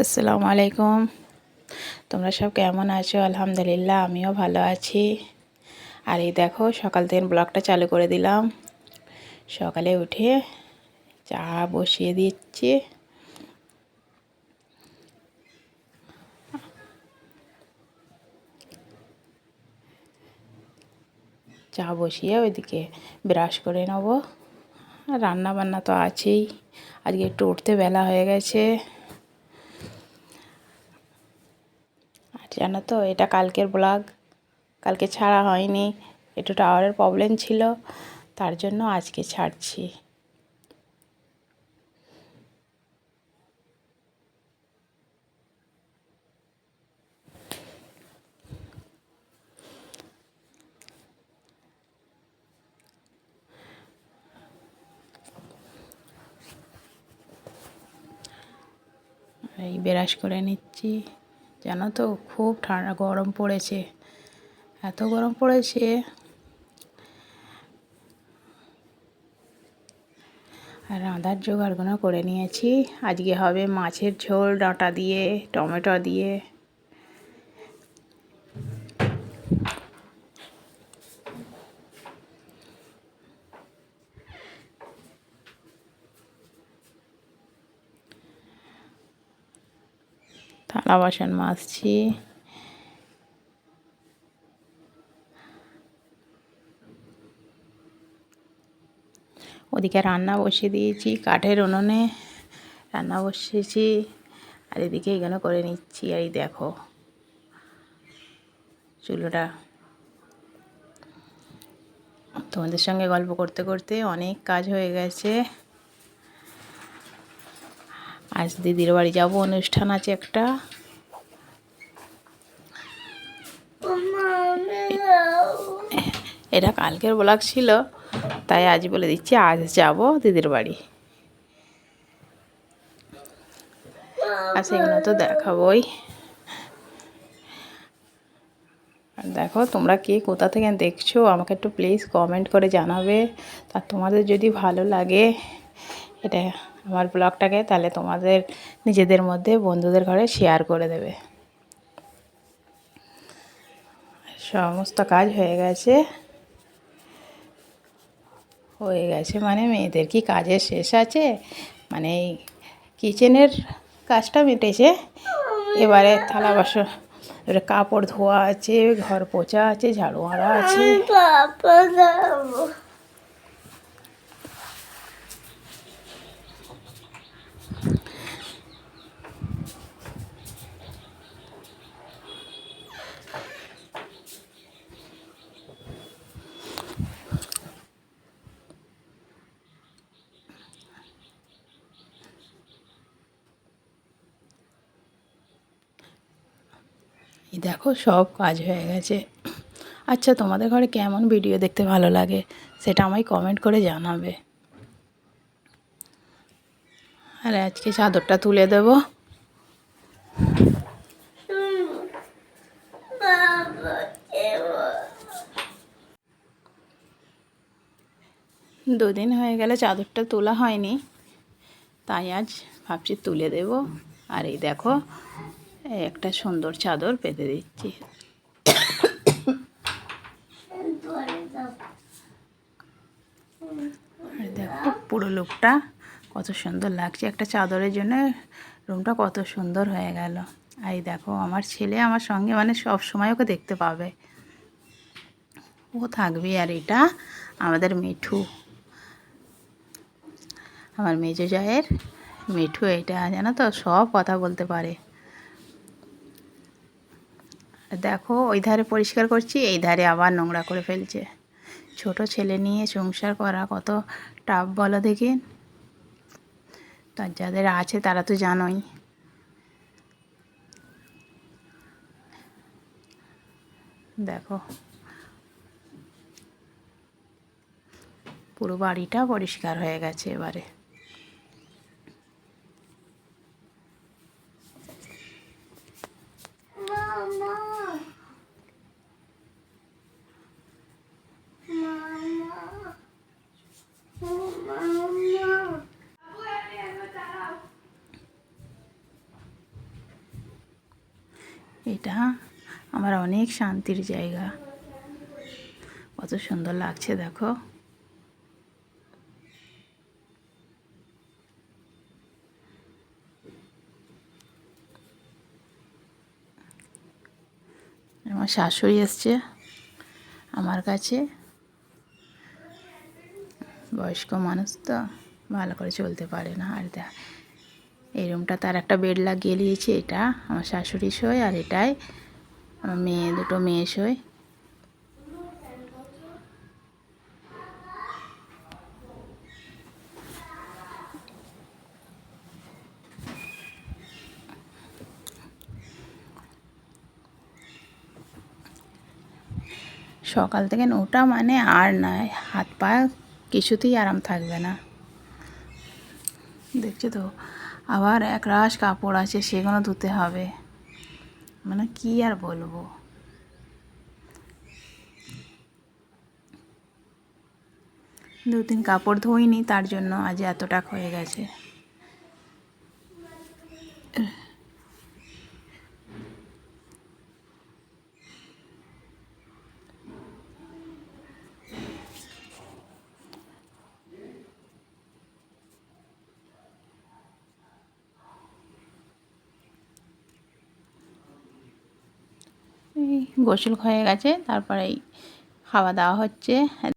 আসসালামু আলাইকুম। তোমরা সব কেমন আছো? আলহামদুলিল্লাহ আমিও ভালো আছি। আর এই দেখো সকাল থেকে ব্লগটা চালু করে দিলাম। সকালে উঠে চা বসিয়ে দিচ্ছি। চা বসিয়ে ওইদিকে ব্রাশ করে নেবো। আর রান্না বান্না তো আছেই। আজকে একটু উঠতে বেলা হয়ে গেছে। আর জানো তো এটা কালকের ব্লগ, কালকে ছাড়া হয়নি, একটু টাওয়ারের প্রবলেম ছিল, তার জন্য আজকে ছাড়ছি। এই ব্রাশ করে নিচ্ছি। জানো তো খুব ঠান্ডা গরম পড়েছে, এত গরম পড়েছে। আর রাঁধার জোগাড়গুলো করে নিয়েছি। আজকে হবে মাছের ঝোল ডাঁটা দিয়ে, টমেটো দিয়ে। থালা বাসন মাজছি। ওদিকে রান্না বসিয়ে দিয়েছি, কাঠের উনুনে রান্না বসিয়েছি। আর এদিকে এগুলো করে নিচ্ছি। এই দেখো চুলোটা, তোমাদের সঙ্গে গল্প করতে করতে অনেক কাজ হয়ে গেছে। আজ দিদির বাড়ি যাব, অনুষ্ঠান আছে একটা। এটা কালকের ব্লগ ছিল, তাই আজ বলে দিচ্ছি আজ যাব দিদির বাড়ি। আর সেগুলো তো দেখাবই। আর দেখো তোমরা কে কোথা থেকে দেখছো আমাকে একটু প্লিজ কমেন্ট করে জানাবে। আর তোমাদের যদি ভালো লাগে এটা আমার ব্লগটাকে, তাহলে তোমাদের নিজেদের মধ্যে বন্ধুদের ঘরে শেয়ার করে দেবে। সমস্ত কাজ হয়ে গেছে। মানে মেয়েদের কি কাজের শেষ আছে? মানে এই কিচেনের কাজটা মিটেছে। এবারে থালা বাসন, এবারে কাপড় ধোয়া আছে, ঘর পোছা আছে, ঝাড়ু মারা আছে। এই দেখো সব কাজ হয়ে গেছে। আচ্ছা তোমাদের ঘরে কেমন ভিডিও দেখতে ভালো লাগে সেটা আমায় কমেন্ট করে জানাবে। আর আজকে চাদরটা তুলে দেব। দুদিন হয়ে গেলে চাদরটা তোলা হয়নি, তাই আজ ভাবছি তুলে দেব। আর এই দেখো একটা সুন্দর চাদর পেতে দিচ্ছি। আর দেখো পুরো লুকটা কত সুন্দর লাগছে একটা চাদরের জন্য। রুমটা কত সুন্দর হয়ে গেল। আর এই দেখো আমার ছেলে আমার সঙ্গে, মানে সব সময় ওকে দেখতে পাবে, ও থাকবে। আর এটা আমাদের মিঠু, আমার মেজো জায়ের মিঠু। এটা জানো তো সব কথা বলতে পারে। দেখো ওই ধারে পরিষ্কার করছি, এই ধারে আবার নোংরা করে ফেলছে। ছোট ছেলে নিয়ে সংসার করা কত টাফ বলো দেখি। তার যাদের আছে তারা তো জানোই। দেখো পুরো বাড়িটা পরিষ্কার হয়ে গেছে এবারে। এটা আমার অনেক শান্তির জায়গা। কত সুন্দর লাগছে দেখো। আমার শাশুড়ি এসছে আমার কাছে, বয়স্ক মানুষ তো ভালো করে চলতে পারে না। আর এই রুমটা তার একটা বেড লাগিয়ে নিয়েছি, এটা আমার শাশুড়ি শোয় আর এটাই আমার দুটো মেয়ে শোয়। সকাল থেকে ওটা মানে আর নয়, হাত পা কিছুতেই আরাম থাকবে না। দেখছো তো, আবার এক রাশ কাপড় আছে, সেগুলো ধুতে হবে। মানে কি আর বলবো। দুদিন কাপড় ধুইনি, তার জন্য আজ এতটা হয়ে গেছে। এই গোসল হয়ে গেছে, তারপরে খাওয়া দাওয়া হচ্ছে।